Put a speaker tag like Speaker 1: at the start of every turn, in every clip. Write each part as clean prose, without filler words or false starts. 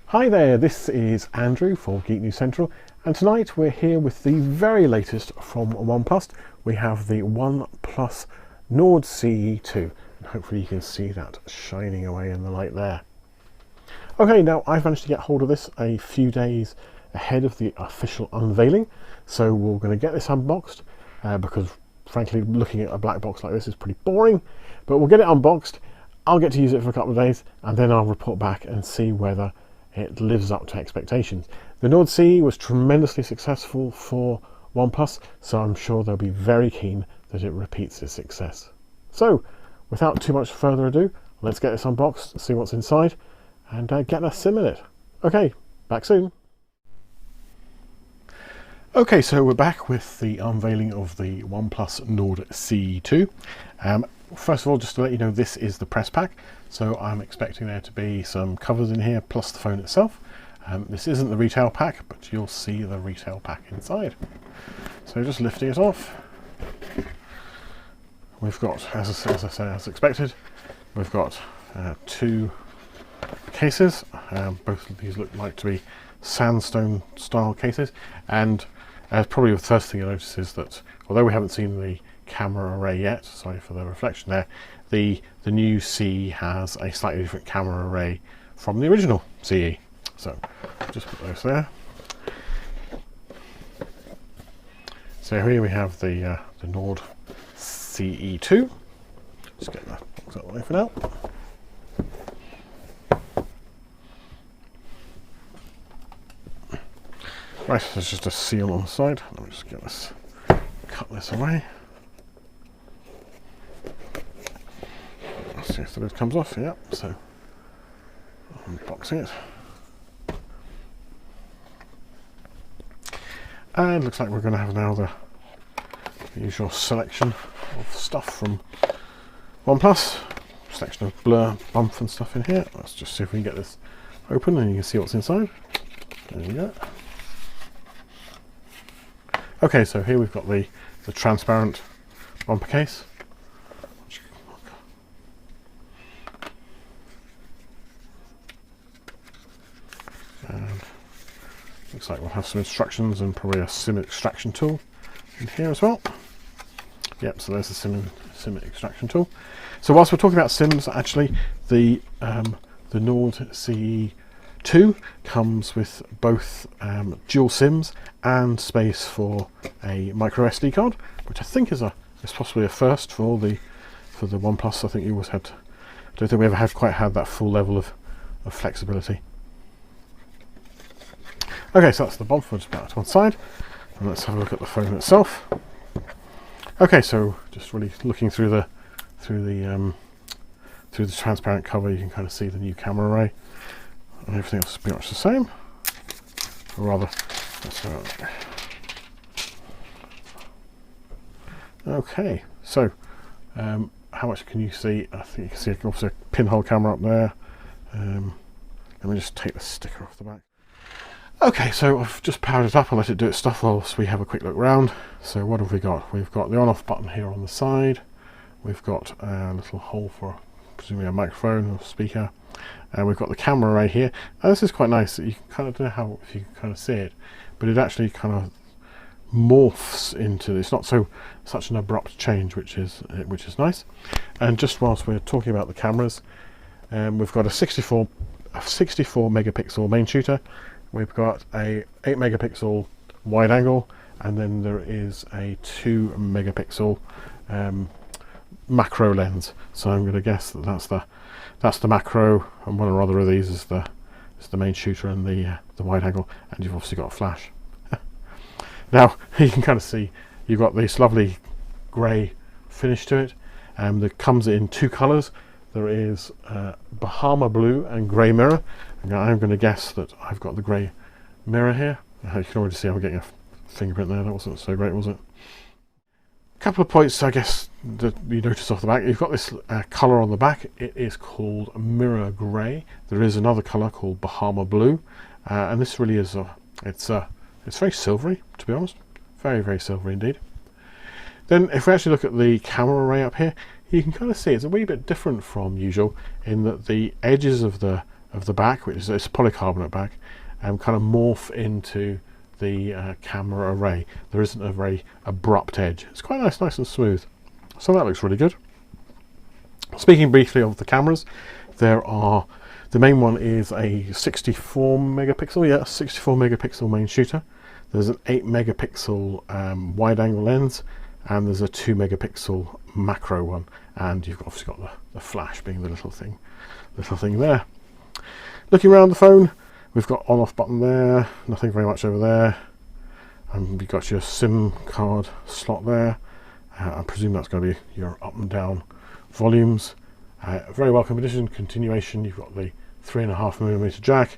Speaker 1: Hi there, this is Andrew for Geek News Central, and tonight we're here with the very latest from Oneplus. We have the Oneplus Nord CE2, and hopefully you can see that shining away in the light there. Okay, now I've managed to get hold of this a few days ahead of the official unveiling, so we're going to get this unboxed because frankly looking at a black box like this is pretty boring, but we'll get it unboxed. I'll get to use it for a couple of days and then I'll report back and see whether it lives up to expectations. The Nord CE was tremendously successful for Oneplus, so I'm sure they'll be very keen that it repeats its success. So, without too much further ado, let's get this unboxed, see what's inside, and get a sim in it. Okay, back soon. Okay, so we're back with the unveiling of the Oneplus Nord CE2. First of all, just to let you know, this is the press pack, so I'm expecting there to be some covers in here plus the phone itself. This isn't the retail pack, but you'll see the retail pack inside. So just lifting it off, we've got, as I say, as expected, we've got two cases. Both of these look like to be sandstone style cases, and probably the first thing you'll notice is that although we haven't seen the camera array yet, sorry for the reflection there, the new CE has a slightly different camera array from the original CE. So just put those there. So here we have the Nord CE2. Just get that box out of the way for now. Right, there's just a seal on the side. Let me just get this, cut this away. Let's see if the lid comes off. Yep, so unboxing it. And looks like we're going to have now the usual selection of stuff from Oneplus. Selection of blur, bump and stuff in here. Let's just see if we can get this open and you can see what's inside. There you go. Okay, so here we've got the transparent bumper case. And looks like we'll have some instructions and probably a SIM extraction tool in here as well. Yep, so there's the SIM extraction tool. So whilst we're talking about SIMs, actually the Nord CE2 comes with both dual SIMs and space for a micro SD card, which I think is possibly a first for the Oneplus. I think you always had, I don't think we ever have quite had that full level of flexibility. Okay, so that's the bump. We'll just put that to one side, and let's have a look at the phone itself. Okay, so just really looking through the transparent cover, you can kind of see the new camera array. And everything else is pretty much the same, or rather, okay, so how much can you see? I think you can see obviously a pinhole camera up there. Let me just take the sticker off the back. Okay, so I've just powered it up and let it do its stuff whilst we have a quick look round. So what have we got? We've got the on-off button here on the side. We've got a little hole for presumably a microphone or speaker. And we've got the camera array here. Now this is quite nice. You can kind of, don't know how if you can kind of see it, but it actually kind of morphs into. It's not such an abrupt change, which is nice. And just whilst we're talking about the cameras, we've got a 64 megapixel main shooter. We've got a 8 megapixel wide angle, and then there is a 2 megapixel macro lens. So I'm going to guess that that's the macro, and one or other of these is the main shooter and the wide angle, and you've obviously got a flash. Now you can kind of see you've got this lovely grey finish to it, that comes in two colours. There is Bahama blue and grey mirror. And I'm going to guess that I've got the grey mirror here. You can already see I'm getting a fingerprint there. That wasn't so great, was it? A couple of points, I guess, that you notice off the back. You've got this colour on the back. It is called Mirror Grey. There is another colour called Bahama Blue, and this really is it's very silvery, to be honest. Very, very silvery indeed. Then, if we actually look at the camera array up here, you can kind of see it's a wee bit different from usual in that the edges of the the back, which is it's a polycarbonate back, and kind of morph into the camera array. There isn't a very abrupt edge. It's quite nice and smooth. So that looks really good. Speaking briefly of the cameras, the main one is a 64 megapixel, 64 megapixel main shooter. There's an 8 megapixel wide angle lens, and there's a 2 megapixel macro one, and you've obviously got the flash being the little thing there. Looking around the phone, we've got on-off button there, nothing very much over there, and you've got your SIM card slot there. I presume that's going to be your up and down volumes. Very welcome addition, continuation. You've got the 3.5mm jack,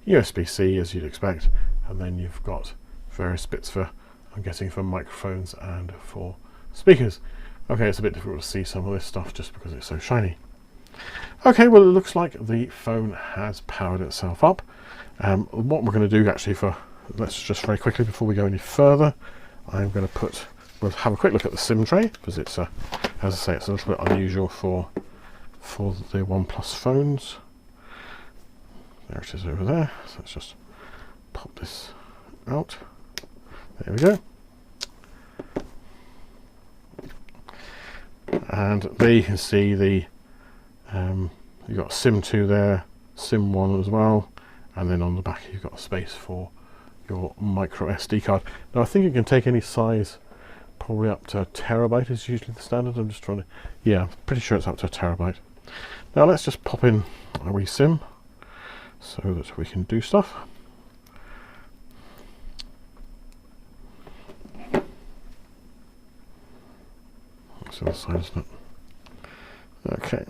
Speaker 1: USB-C as you'd expect, and then you've got various bits for, I'm guessing, for microphones and for speakers. Okay, it's a bit difficult to see some of this stuff just because it's so shiny. Okay, well, it looks like the phone has powered itself up. What we're going to do actually let's just very quickly before we go any further, we'll have a quick look at the SIM tray, because it's, as I say, it's a little bit unusual for the OnePlus phones. There it is over there. So let's just pop this out. There we go. And there you can see you've got SIM 2 there, SIM 1 as well, and then on the back you've got space for your micro SD card. Now I think it can take any size, probably up to a terabyte is usually the standard. I'm just trying to, yeah, I'm pretty sure it's up to a terabyte. Now let's just pop in a wee SIM so that we can do stuff. That's the other side, isn't it? Okay.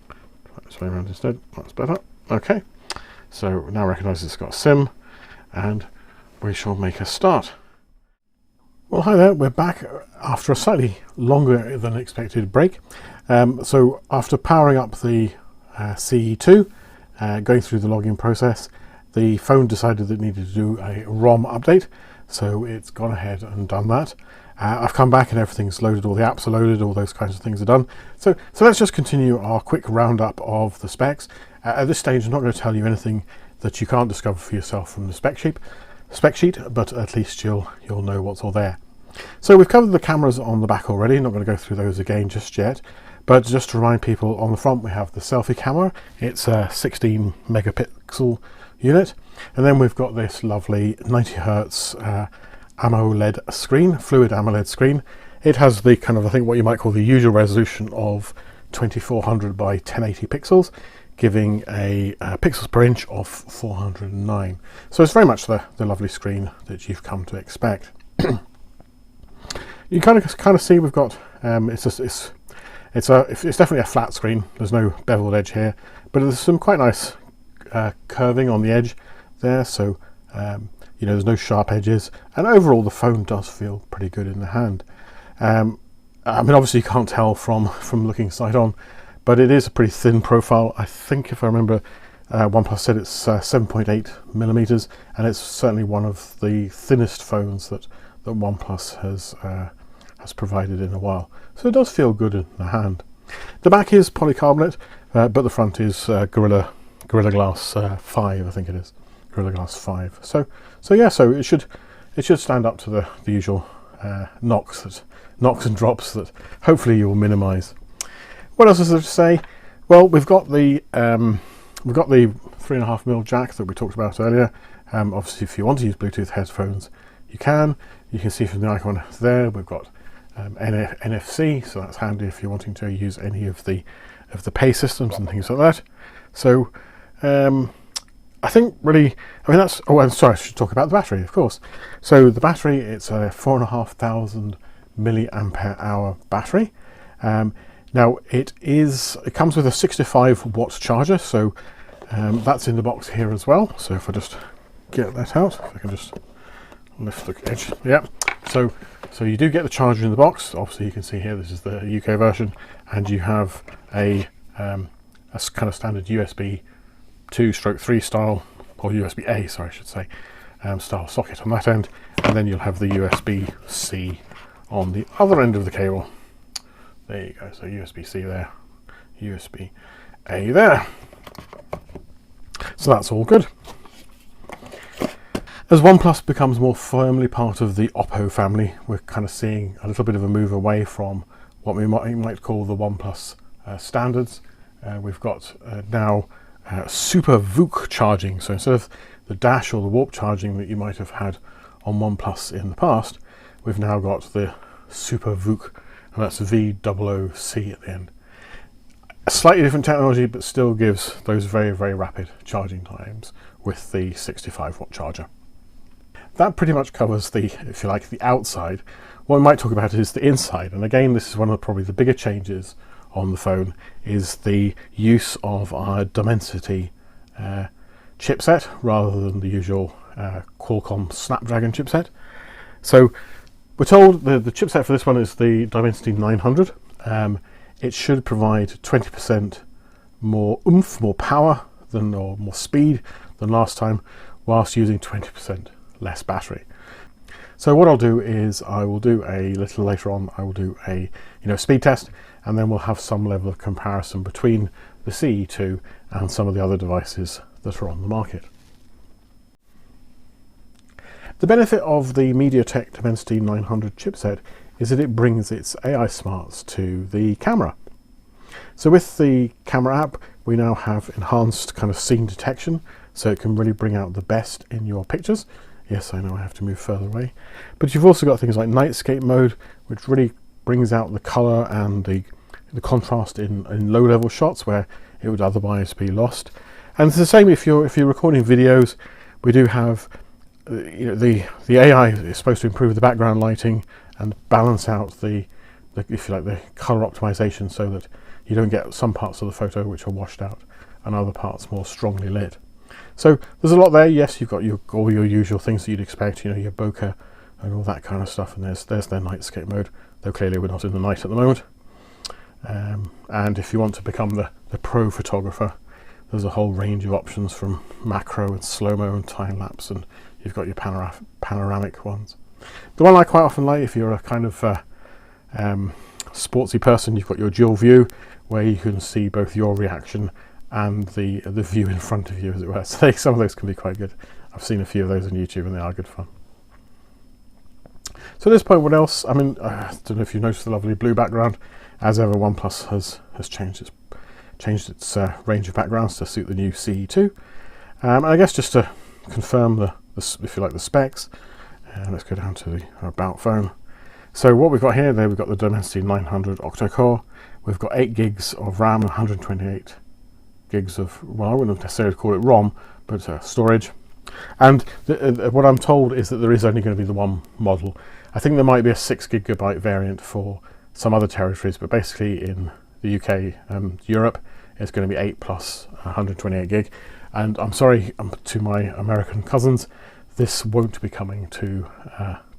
Speaker 1: Try this way around instead. That's better. Okay. So now recognise it's got a SIM, and we shall make a start. Well, hi there. We're back after a slightly longer than expected break. So after powering up the CE2, going through the login process, the phone decided that it needed to do a ROM update, so it's gone ahead and done that. I've come back and everything's loaded, all the apps are loaded, all those kinds of things are done. So let's just continue our quick roundup of the specs. At this stage, I'm not going to tell you anything that you can't discover for yourself from the spec sheet, but at least you'll know what's all there. So we've covered the cameras on the back already. Not going to go through those again just yet, but just to remind people, on the front we have the selfie camera. It's a 16 megapixel unit, and then we've got this lovely 90 Hz AMOLED screen, fluid AMOLED screen. It has the kind of, I think, what you might call the usual resolution of 2400 by 1080 pixels, giving a pixels per inch of 409. So it's very much the lovely screen that you've come to expect. You kind of see we've got it's definitely a flat screen. There's no beveled edge here, but there's some quite nice curving on the edge there. So you know, there's no sharp edges, and overall the phone does feel pretty good in the hand. I mean, obviously you can't tell from looking sight on, but it is a pretty thin profile. I think, if I remember, OnePlus said it's 7.8 millimeters, and it's certainly one of the thinnest phones that OnePlus has provided in a while. So it does feel good in the hand. The back is polycarbonate, but the front is Gorilla Glass 5, I think it is. Gorilla Glass 5. So yeah, so it should stand up to the usual knocks and drops that hopefully you will minimize. What else is there to say? Well, we've got the 3.5mm jack that we talked about earlier. Obviously, if you want to use Bluetooth headphones, you can. You can see from the icon there, we've got NFC, so that's handy if you're wanting to use any of the pay systems and things like that. So I think really, I mean, that's, oh, I'm sorry, I should talk about the battery, of course. So the battery, it's a 4,500 milliampere hour battery. Now it comes with a 65 watt charger, so that's in the box here as well. So if I just get that out, if I can just lift the edge, yeah. So you do get the charger in the box. Obviously you can see here, this is the UK version, and you have a kind of standard USB 2/3 style, or USB-A, sorry, I should say, style socket on that end, and then you'll have the USB-C on the other end of the cable. There you go, so USB-C there, USB A there. So that's all good. As OnePlus becomes more firmly part of the Oppo family, we're kind of seeing a little bit of a move away from what we might call the OnePlus standards. We've got now super VOOC charging. So instead of the dash or the warp charging that you might have had on OnePlus in the past, we've now got the super VOOC, and that's VOOC at the end. A slightly different technology, but still gives those very, very rapid charging times with the 65-watt charger. That pretty much covers the, if you like, the outside. What we might talk about is the inside, and again, this is one of probably the bigger changes on the phone, is the use of our Dimensity chipset rather than the usual Qualcomm Snapdragon chipset. So we're told the chipset for this one is the Dimensity 900. It should provide 20% more oomph, more power than, or more speed than last time, whilst using 20% less battery. So what I'll do is I will do a little later on, I will do a speed test, and then we'll have some level of comparison between the CE2 and some of the other devices that are on the market. The benefit of the Mediatek Dimensity 900 chipset is that it brings its AI smarts to the camera. So with the camera app, we now have enhanced kind of scene detection, so it can really bring out the best in your pictures. Yes, I know I have to move further away. But you've also got things like nightscape mode, which really brings out the color and the contrast in low level shots where it would otherwise be lost. And it's the same if you're recording videos. We do have the AI is supposed to improve the background lighting and balance out the if you like the color optimization, so that you don't get some parts of the photo which are washed out and other parts more strongly lit. So there's a lot there. Yes, you've got all your usual things that you'd expect, your bokeh and all that kind of stuff, and there's their nightscape mode, though clearly we're not in the night at the moment. And if you want to become the pro photographer, there's a whole range of options from macro and slow-mo and time-lapse, and you've got your panoramic ones. The one I quite often like, if you're a kind of sportsy person, you've got your dual view, where you can see both your reaction and the view in front of you, as it were. So some of those can be quite good. I've seen a few of those on YouTube, and they are good fun. So at this point, what else? I mean, I don't know if you noticed the lovely blue background. As ever, OnePlus has changed its range of backgrounds to suit the new CE2. And I guess just to confirm the if you like the specs, let's go down to the About phone. So what we've got here, we've got the Dimensity 900 octa-core. We've got 8 gigs of RAM and 128 gigs of, well, I wouldn't necessarily call it ROM, but storage. And what I'm told is that there is only going to be the one model. I think there might be a 6 gigabyte variant for some other territories, but basically in the UK and Europe, it's going to be 8 plus 128 gig. And I'm sorry to my American cousins, this won't be coming to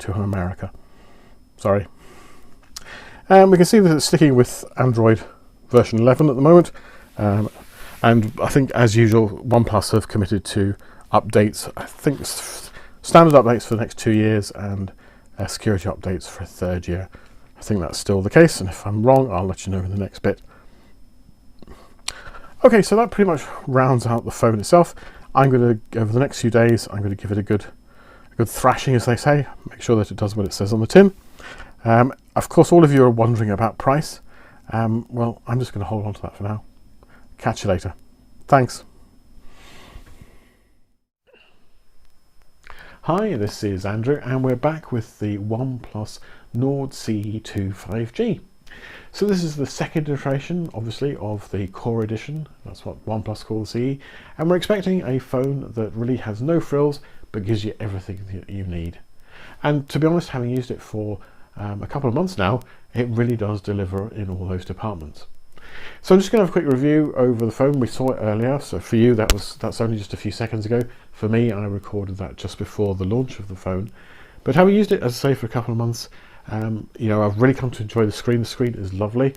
Speaker 1: America. Sorry. And we can see that it's sticking with Android version 11 at the moment. And I think, as usual, OnePlus have committed to updates, I think standard updates for the next 2 years and security updates for a 3rd year. I think that's still the case, and if I'm wrong, I'll let you know in the next bit. Okay, so that pretty much rounds out the phone itself. I'm going to, over the next few days, I'm going to give it a good thrashing, as they say, make sure that it does what it says on the tin. Of course, all of you are wondering about price. Well, I'm just going to hold on to that for now. Catch you later. Thanks. Hi, this is Andrew, and we're back with the OnePlus Nord CE2 5G. So this is the second iteration, obviously, of the Core Edition. That's what OnePlus calls CE. And we're expecting a phone that really has no frills, but gives you everything that you need. And to be honest, having used it for a couple of months now, it really does deliver in all those departments. So I'm just going to have a quick review over the phone. We saw it earlier, so for you that's only just a few seconds ago. For me, I recorded that just before the launch of the phone. But having used it, as I say, for a couple of months, I've really come to enjoy the screen. The screen is lovely.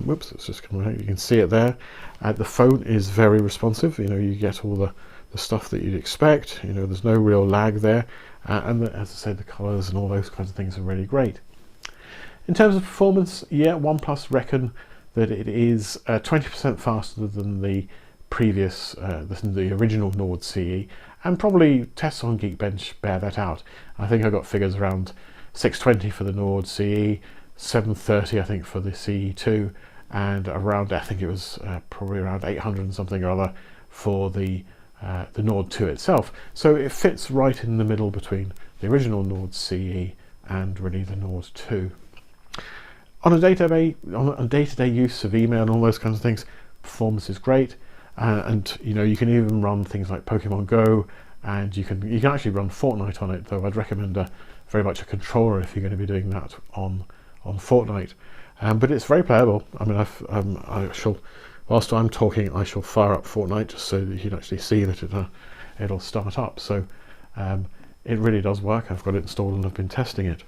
Speaker 1: Whoops, it's just coming out. You can see it there. The phone is very responsive. You get all the stuff that you'd expect. There's no real lag there. And as I said, the colours and all those kinds of things are really great. In terms of performance, yeah, OnePlus reckon that it is 20% faster than the previous, the original Nord CE, and probably tests on Geekbench bear that out. I think I got figures around 620 for the Nord CE, 730 I think for the CE2, and around, I think it was probably around 800 and something or other for the Nord 2 itself. So it fits right in the middle between the original Nord CE and really the Nord 2. On a day-to-day use of email and all those kinds of things, performance is great, and you know, you can even run things like Pokemon Go, and you can actually run Fortnite on it. Though I'd recommend very much a controller if you're going to be doing that on Fortnite. But it's very playable. I mean, I shall, whilst I'm talking, I shall fire up Fortnite just so that you can actually see that it'll start up. So it really does work. I've got it installed and I've been testing it.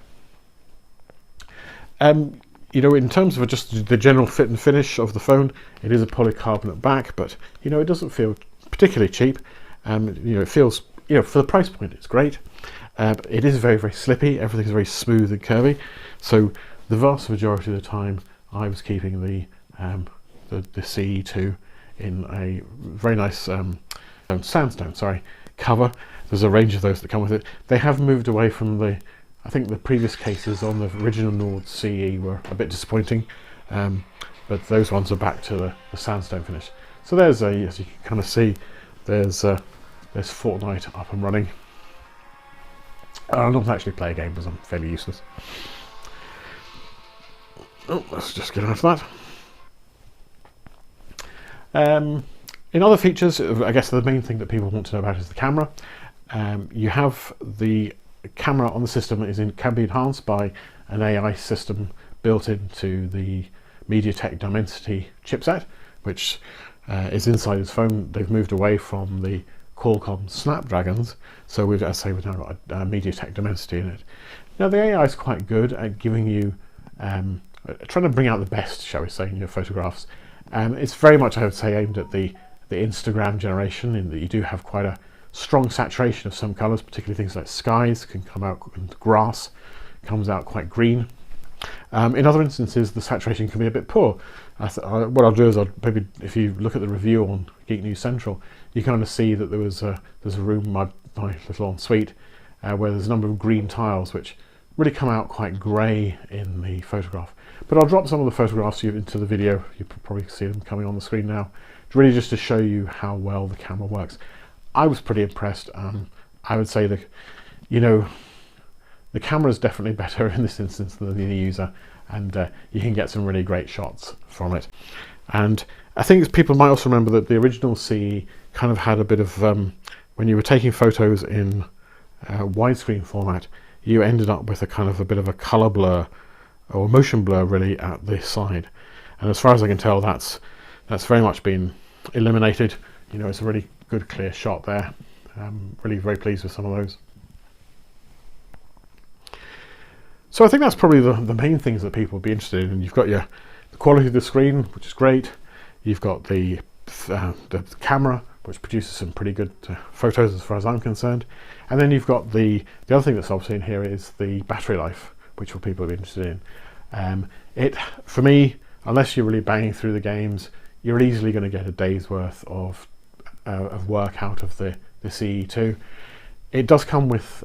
Speaker 1: You know, in terms of just the general fit and finish of the phone, it is a polycarbonate back, but you know, it doesn't feel particularly cheap. You know, it feels, you know, for the price point, it's great. It is very, very slippy. Everything's very smooth and curvy. So the vast majority of the time, I was keeping the CE2 in a very nice sandstone, cover. There's a range of those that come with it. They have moved away from I think the previous cases on the original Nord CE were a bit disappointing, but those ones are back to the sandstone finish. So there's as you can kind of see, there's Fortnite up and running. I'll not actually play a game because I'm fairly useless. Oh, let's just get out of that. In other features, I guess the main thing that people want to know about is the camera. You have the camera on the system can be enhanced by an AI system built into the Mediatek Dimensity chipset, which is inside this phone. They've moved away from the Qualcomm Snapdragons, so we've now got a Mediatek Dimensity in it. Now the AI is quite good at giving you, trying to bring out the best, shall we say, in your photographs. It's very much, I would say, aimed at the Instagram generation, in that you do have quite a strong saturation of some colours, particularly things like skies can come out, and grass comes out quite green. In other instances, the saturation can be a bit poor. What I'll do is maybe, if you look at the review on Geek News Central, you kind of see that there's a room, my little ensuite, where there's a number of green tiles which really come out quite grey in the photograph. But I'll drop some of the photographs into the video. You probably see them coming on the screen now, really just to show you how well the camera works. I was pretty impressed. I would say that, you know, the camera is definitely better in this instance than the user, and you can get some really great shots from it. And I think people might also remember that the original CE kind of had a bit of, when you were taking photos in widescreen format, you ended up with a bit of a color blur or motion blur really at the side. And as far as I can tell, that's very much been eliminated. You know, it's a really good clear shot there. I'm really very pleased with some of those. So I think that's probably the main things that people will be interested in. You've got the quality of the screen, which is great. You've got the camera, which produces some pretty good photos as far as I'm concerned. And then you've got the other thing that's obviously in here is the battery life, which people will be interested in. For me, unless you're really banging through the games, you're easily going to get a day's worth of work out of the CE2. It does come with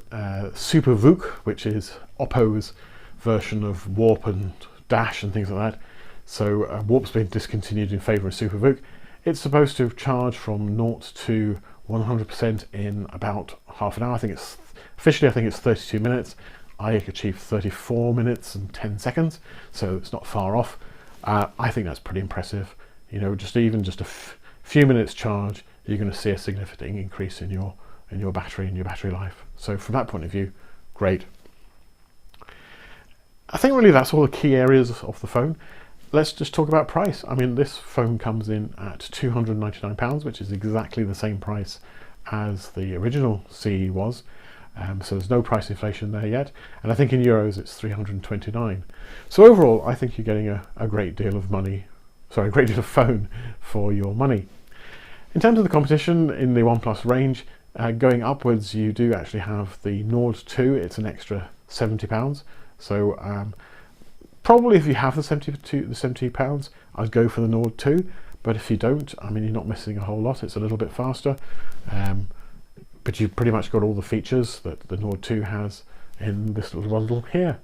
Speaker 1: Super VOOC, which is Oppo's version of Warp and Dash and things like that. So Warp's been discontinued in favour of Super VOOC. It's supposed to charge from 0 to 100% in about half an hour. Officially I think it's 32 minutes. I achieved 34 minutes and 10 seconds, so it's not far off. I think that's pretty impressive. You know, just a few minutes charge, you're going to see a significant increase in your battery and your battery life. So from that point of view, great. I think really that's all the key areas of the phone. Let's just talk about price. I mean, this phone comes in at £299, which is exactly the same price as the original CE was. So there's no price inflation there yet. And I think in euros it's 329. So overall, I think you're getting a great deal of a great deal of phone for your money. In terms of the competition in the OnePlus range, going upwards, you do actually have the Nord 2. It's an extra £70. So probably if you have the £70, I'd go for the Nord 2, but if you don't, I mean, you're not missing a whole lot. It's a little bit faster, but you've pretty much got all the features that the Nord 2 has in this little bundle here.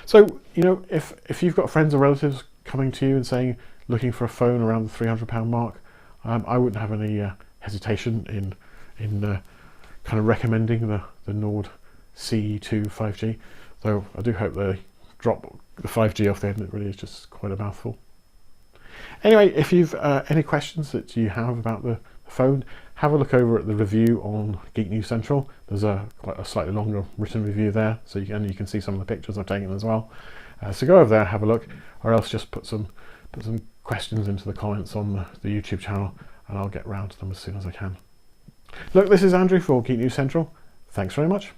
Speaker 1: So, you know, if you've got friends or relatives coming to you and saying, looking for a phone around the £300 mark, I wouldn't have any hesitation in kind of recommending the Nord CE2 5G, though I do hope they drop the 5G off the end. It really is just quite a mouthful. Anyway, if you've any questions that you have about the phone, have a look over at the review on Geek News Central. There's quite a slightly longer written review there, so you can see some of the pictures I've taken as well. So go over there, have a look, or else just put some questions into the comments on the YouTube channel, and I'll get round to them as soon as I can. Look, this is Andrew for Geek News Central. Thanks very much.